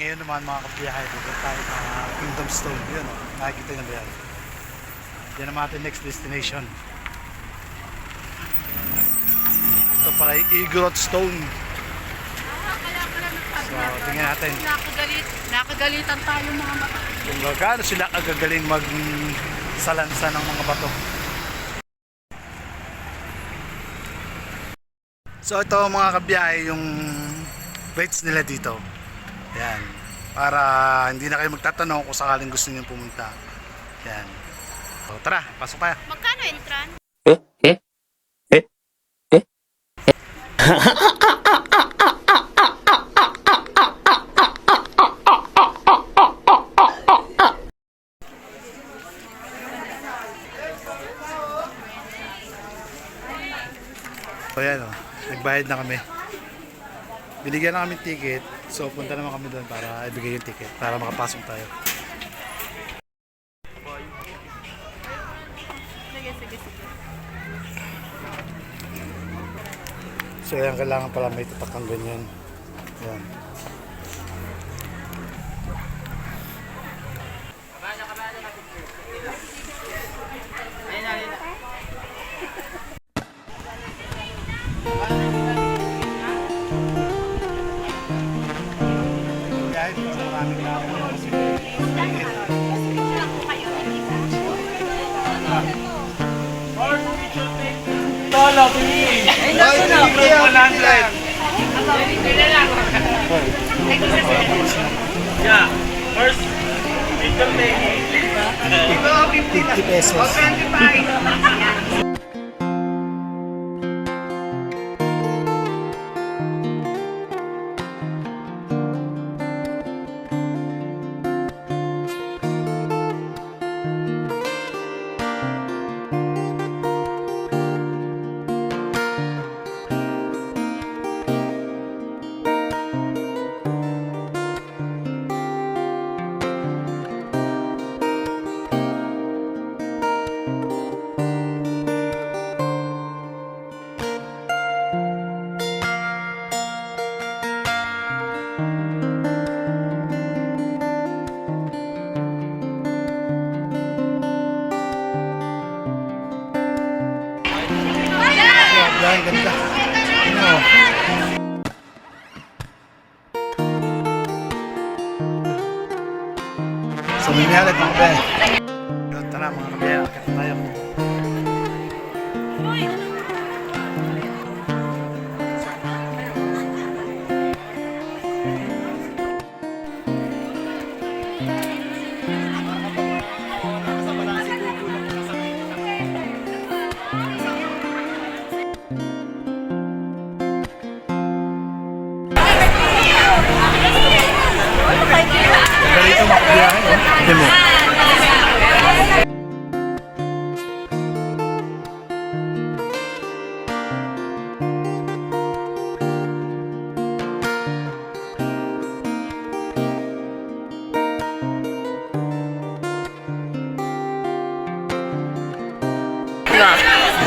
Ngayon naman mga kabiyahe, dito tayo sa Kingdom Stone. Yun o, nakikita nyo ba yan? Yan naman ating next destination. Ito pala yung Igorot Stone. So, tingnan natin. Nakagalitan tayo mga mata. Kung gaano sila agagaling magsalansa ng mga bato. So ito mga kabiyahe, yung rates nila dito. Yan. Para hindi na kayo magtatanong kung sakaling gusto niyo pumunta. Yan. So tara, pasok tayo. Magkano entrance? So yan o, nagbayad na kami. Binigyan na kami ticket. So punta naman kami doon para ibigay yung ticket para makapasok tayo. So yan, kailangan pala may tatak kang ganyan. Yan. Kahit sa maraming tao kasi Tolo, please. Ay, nasa na. 100. Yeah. First, picture taking. Ito, 50 pesos. 25. Yan, ganda. Ano? So, minyalit mga kabe. Tara mga kabe, akit tayo. Ganito mga kabiyahe, no? Ito mo.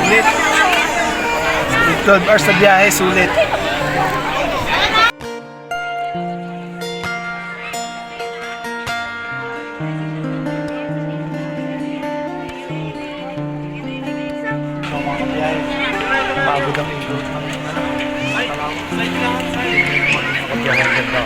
Sulit. 12 hours na biyahe, sulit. So mga kabiyahe, pagod ang ito ng kabiyahe ang ganda.